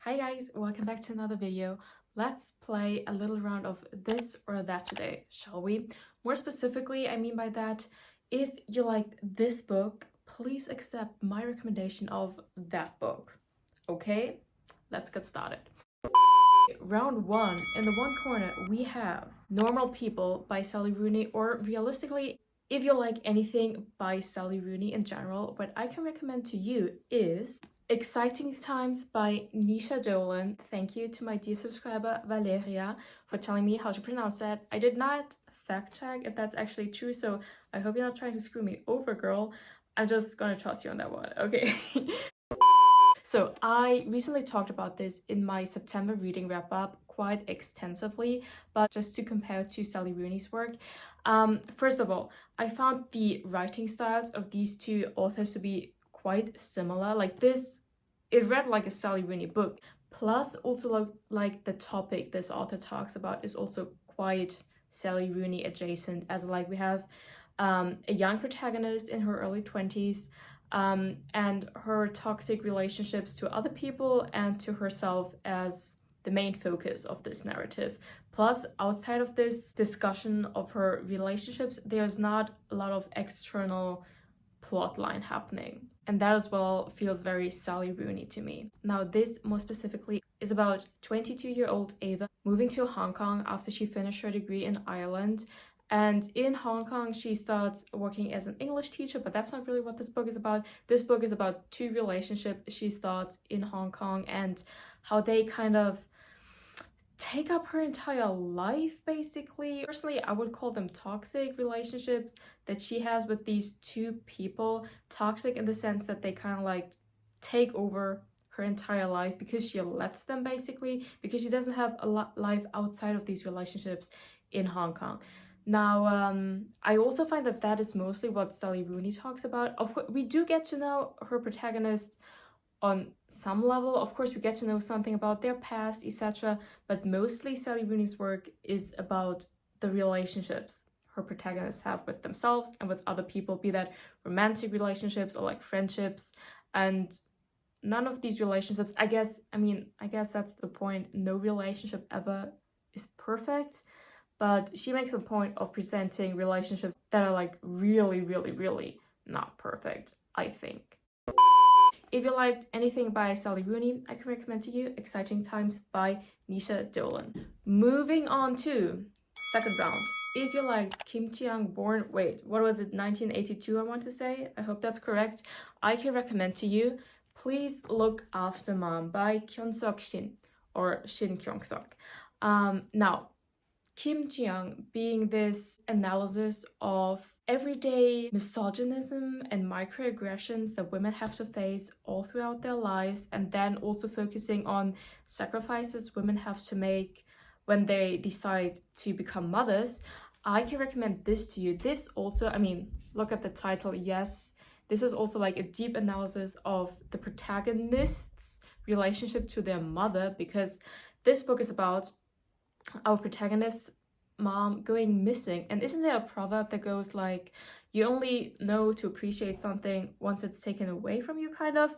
Hi guys, welcome back to another video. Let's play a little round of this or that today, shall we? More specifically, I mean by that, if you liked this book, please accept my recommendation of that book. Okay, let's get started. Round one, in the one corner, we have Normal People by Sally Rooney, or realistically, if you like anything by Sally Rooney in general, what I can recommend to you is Exciting Times by Nisha Dolan. Thank you to my dear subscriber Valeria for telling me how to pronounce that. I did not fact check if that's actually true, so I hope you're not trying to screw me over, girl. I'm just gonna trust you on that one, okay? So I recently talked about this in my September reading wrap up quite extensively, but just to compare to Sally Rooney's work. First of all, I found the writing styles of these two authors to be quite similar. Like this, it read like a Sally Rooney book. Plus, also like the topic this author talks about is also quite Sally Rooney adjacent, as like we have a young protagonist in her early 20s, and her toxic relationships to other people and to herself as the main focus of this narrative. Plus, outside of this discussion of her relationships, there's not a lot of external plot line happening. And that as well feels very Sally Rooney to me. Now, this more specifically is about 22-year-old Ava moving to Hong Kong after she finished her degree in Ireland. And in Hong Kong, she starts working as an English teacher, but that's not really what this book is about. This book is about two relationships she starts in Hong Kong and how they kind of take up her entire life, basically. Personally, I would call them toxic relationships that she has with these two people. Toxic in the sense that they kind of like take over her entire life because she lets them, basically, because she doesn't have a life outside of these relationships in Hong Kong. Now, I also find that that is mostly what Sally Rooney talks about. Of course, we do get to know her protagonist on some level. Of course, we get to know something about their past, etc. But mostly Sally Rooney's work is about the relationships her protagonists have with themselves and with other people, be that romantic relationships or like friendships. And none of these relationships, I guess that's the point. No relationship ever is perfect. But she makes a point of presenting relationships that are like really, really, really not perfect, I think. If you liked anything by Sally Rooney, I can recommend to you Exciting Times by Nisha Dolan. Moving on to second round. If you liked Kim Ji-young born, what was it, 1982 I want to say? I hope that's correct. I can recommend to you Please Look After Mom by Kyung Shin, or Shin Kyung-sok. Now, Kim Ji-young being this analysis of everyday misogynism and microaggressions that women have to face all throughout their lives, and then also focusing on sacrifices women have to make when they decide to become mothers, I can recommend this to you. This also, look at the title, yes, this is also like a deep analysis of the protagonist's relationship to their mother, because this book is about our protagonist's mom going missing. And isn't there a proverb that goes like, you only know to appreciate something once it's taken away from you, kind of?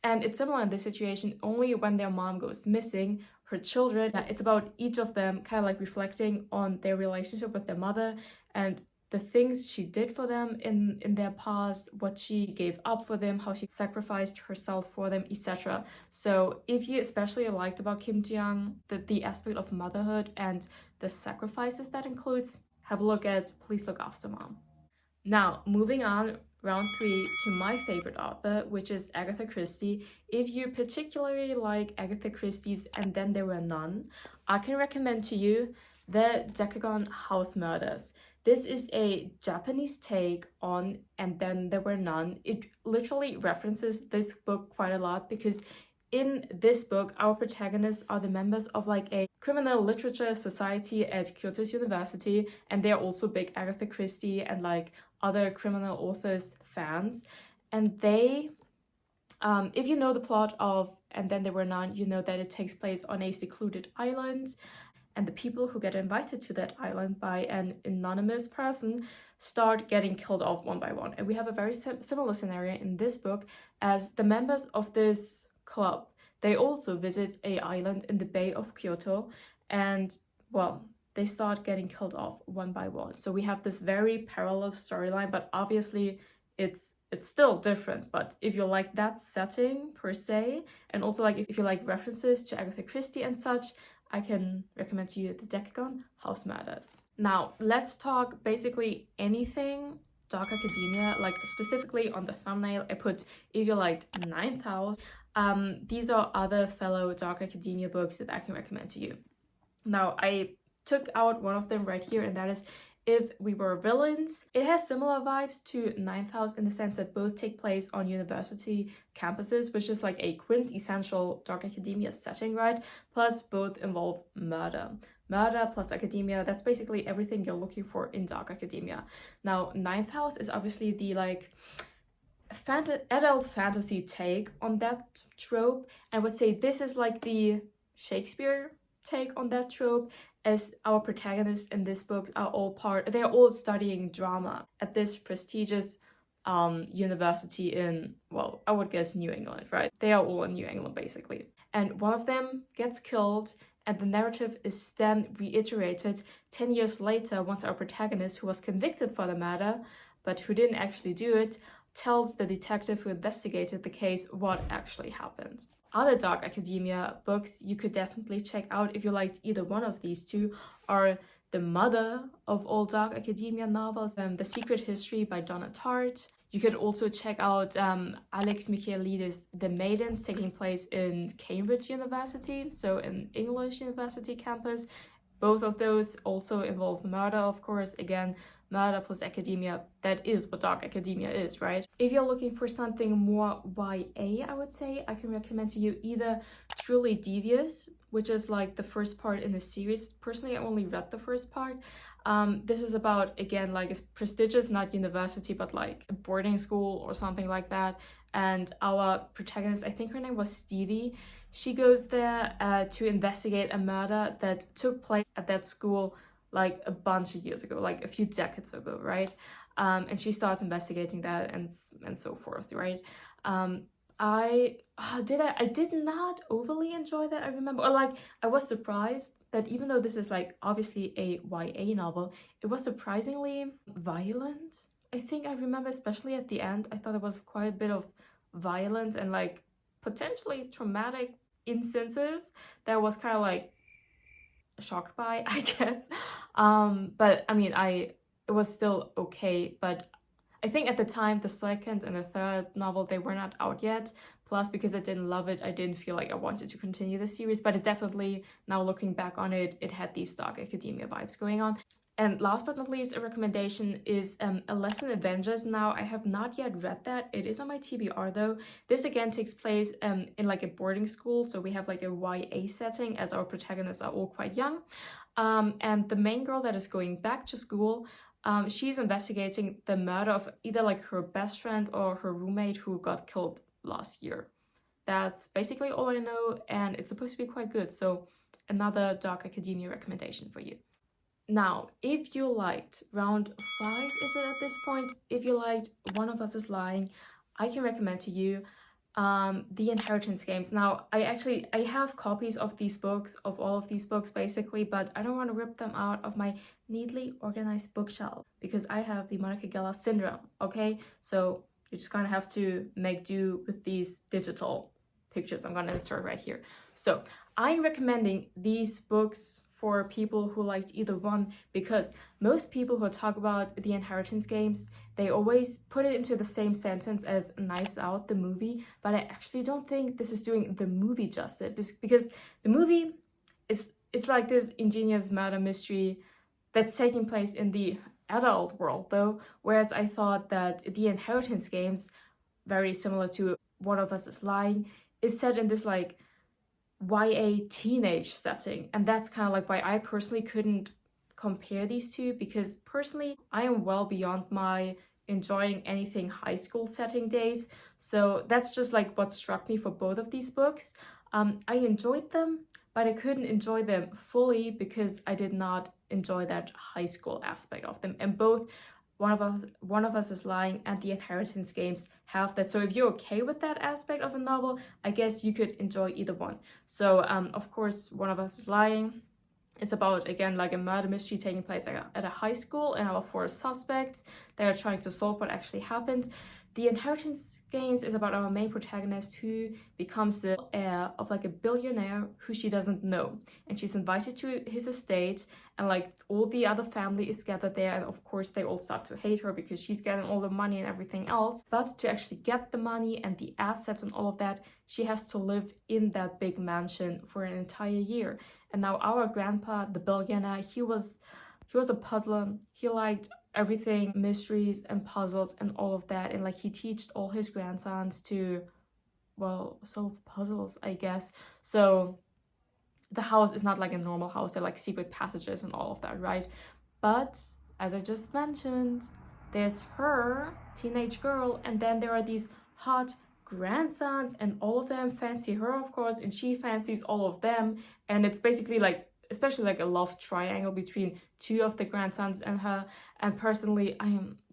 And it's similar in this situation. Only when their mom goes missing, her children, it's about each of them kind of like reflecting on their relationship with their mother and the things she did for them in their past, what she gave up for them, how she sacrificed herself for them, etc. So if you especially liked about Kim Ji-young, the aspect of motherhood and the sacrifices that includes, have a look at Please Look After Mom. Now, moving on, round 3, to my favorite author, which is Agatha Christie. If you particularly like Agatha Christie's And Then There Were None, I can recommend to you The Decagon House Murders. This is a Japanese take on And Then There Were None. It literally references this book quite a lot because in this book, our protagonists are the members of like a criminal literature society at Kyoto's University, and they're also big Agatha Christie and like other criminal authors fans. And they, if you know the plot of And Then There Were None, you know that it takes place on a secluded island, and the people who get invited to that island by an anonymous person start getting killed off one by one. And we have a very similar scenario in this book, as the members of this club, They also visit a island in the Bay of Kyoto, and well, they start getting killed off one by one. So we have this very parallel storyline, but obviously it's still different. But if you like that setting per se, and also like if you like references to Agatha Christie and such, I can recommend to you the Decagon House Murders. Now let's talk basically anything dark academia. Like specifically on the thumbnail I put if you liked Ninth House. These are other fellow dark academia books that I can recommend to you. Now I took out one of them right here, and that is If We Were Villains. It has similar vibes to Ninth House in the sense that both take place on university campuses, which is like a quintessential dark academia setting, right? Plus both involve murder. Murder plus academia, that's basically everything you're looking for in dark academia. Now Ninth House is obviously the like adult fantasy take on that trope. I would say this is like the Shakespeare take on that trope, as our protagonists in this book they're all studying drama at this prestigious university in, well, I would guess New England, right? They are all in New England basically. And one of them gets killed, and the narrative is then reiterated 10 years later once our protagonist, who was convicted for the murder but who didn't actually do it, tells the detective who investigated the case what actually happened. Other dark academia books you could definitely check out if you liked either one of these two are the mother of all dark academia novels, The Secret History by Donna Tartt. You could also check out Alex Michaelides' The Maidens, taking place in Cambridge University, so in English University campus. Both of those also involve murder, of course. Again, murder plus academia, that is what dark academia is, right? If you're looking for something more YA, I would say, I can recommend to you either Truly Devious, which is like the first part in the series. Personally, I only read the first part. This is about, again, like a prestigious, not university, but like a boarding school or something like that. And our protagonist, I think her name was Stevie, she goes there to investigate a murder that took place at that school like a bunch of years ago, like a few decades ago, right? And she starts investigating that and so forth, right? I did not overly enjoy that, I remember, or like I was surprised that even though this is like obviously a YA novel, it was surprisingly violent. I think I remember, especially at the end, I thought there was quite a bit of violence and like potentially traumatic instances that I was kind of like shocked by, I guess. But I mean, it was still okay, but I think at the time the second and the third novel, they were not out yet. Plus, because I didn't love it, I didn't feel like I wanted to continue the series, but it definitely, now looking back on it, it had these dark academia vibes going on. And last but not least, a recommendation is A Lesson in Avengers. Now, I have not yet read that. It is on my TBR though. This again takes place in like a boarding school. So we have like a YA setting, as our protagonists are all quite young. And the main girl that is going back to school, she's investigating the murder of either like her best friend or her roommate who got killed last year. That's basically all I know, and it's supposed to be quite good. So another dark academia recommendation for you. Now, if you liked round 5, is it at this point? If you liked One of Us is Lying, I can recommend to you The Inheritance Games. Now, I have copies of these books, of all of these books basically, but I don't want to rip them out of my neatly organized bookshelf because I have the Monica Geller syndrome, okay? So you just kind of have to make do with these digital pictures I'm gonna insert right here. So I'm recommending these books for people who liked either one, because most people who talk about The Inheritance Games, they always put it into the same sentence as Knives Out, the movie, but I actually don't think this is doing the movie justice, because the movie it's like this ingenious murder mystery that's taking place in the adult world though, whereas I thought that The Inheritance Games, very similar to One of Us is Lying, is set in this like YA teenage setting, and that's kind of like why I personally couldn't compare these two, because personally I am well beyond my enjoying anything high school setting days. So that's just like what struck me for both of these books. I enjoyed them, but I couldn't enjoy them fully because I did not enjoy that high school aspect of them, and both one of us is lying, and the inheritance games have that. So if you're okay with that aspect of a novel, I guess you could enjoy either one. So of course, One of Us is Lying. It's about, again, like a murder mystery taking place at a high school, and our four suspects, they're trying to solve what actually happened. The Inheritance Games is about our main protagonist who becomes the heir of like a billionaire who she doesn't know. And she's invited to his estate, and like all the other family is gathered there. And of course they all start to hate her because she's getting all the money and everything else. But to actually get the money and the assets and all of that, she has to live in that big mansion for an entire year. And now our grandpa, the billionaire, he was a puzzler. He liked everything, mysteries and puzzles and all of that. And like he taught all his grandsons to, well, solve puzzles, I guess. So the house is not like a normal house. They're like secret passages and all of that, right? But as I just mentioned, there's her, teenage girl, and then there are these hot grandsons, and all of them fancy her, of course, and she fancies all of them. And it's basically like, especially like a love triangle between two of the grandsons and her. And personally,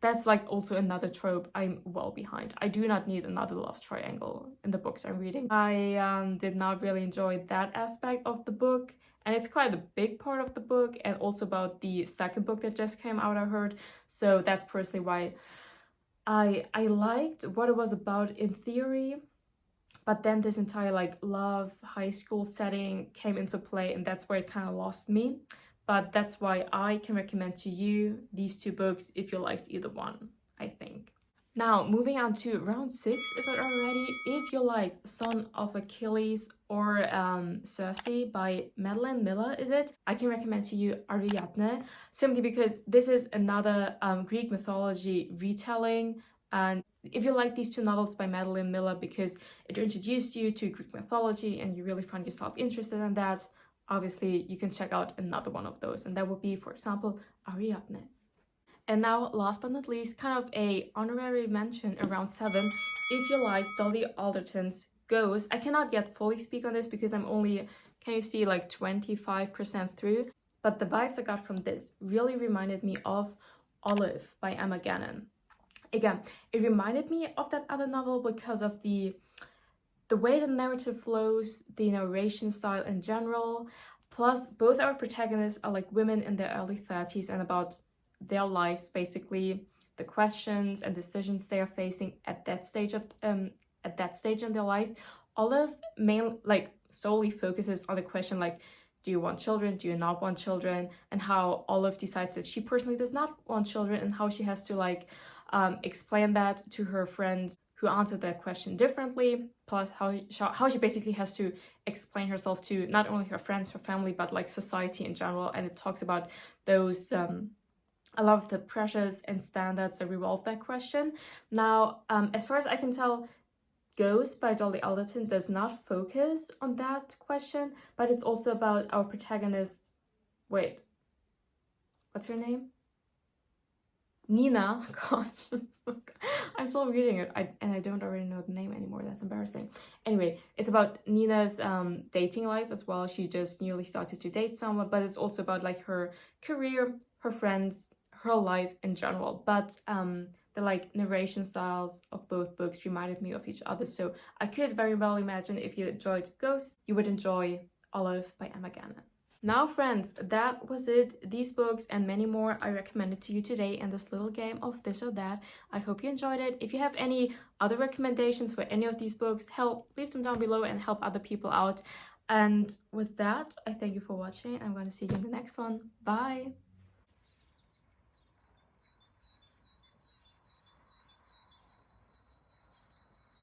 that's like also another trope I'm well behind. I do not need another love triangle in the books I'm reading. I did not really enjoy that aspect of the book, and it's quite a big part of the book, and also about the second book that just came out, I heard. So that's personally why I liked what it was about in theory, but then this entire like love high school setting came into play, and that's where it kind of lost me. But that's why I can recommend to you these two books if you liked either one, I think. Now, moving on to round 6, is it already? If you like Son of Achilles or Circe by Madeline Miller, is it? I can recommend to you Ariadne, simply because this is another Greek mythology retelling. And if you like these two novels by Madeline Miller because it introduced you to Greek mythology and you really found yourself interested in that, obviously you can check out another one of those, and that would be, for example, Ariadne. And now, last but not least, kind of a honorary mention around 7, if you like Dolly Alderton's Ghost. I cannot yet fully speak on this because I'm only, can you see, like 25% through, but the vibes I got from this really reminded me of Olive by Emma Gannon. Again, it reminded me of that other novel because of the way the narrative flows, the narration style in general, plus both our protagonists are like women in their early 30s and about their lives, basically the questions and decisions they are facing at that stage in their life. Olive solely focuses on the question like, do you want children, do you not want children, and how Olive decides that she personally does not want children, and how she has to like explain that to her friends who answered that question differently, plus how she basically has to explain herself to not only her friends, her family, but like society in general. And it talks about those a lot of the pressures and standards that revolve that question. Now, as far as I can tell, Ghost by Dolly Alderton does not focus on that question, but it's also about our protagonist. Wait, what's her name? Nina. Gosh, I'm still reading it, and I don't already know the name anymore. That's embarrassing. Anyway, it's about Nina's dating life as well. She just newly started to date someone, but it's also about like her career, her friends, her life in general. But the like narration styles of both books reminded me of each other, so I could very well imagine if you enjoyed Ghost, you would enjoy Olive by Emma Gannon. Now, friends, that was it. These books and many more I recommended to you today in this little game of this or that. I hope you enjoyed it. If you have any other recommendations for any of these books, leave them down below and help other people out. And with that, I thank you for watching. I'm going to see you in the next one. Bye!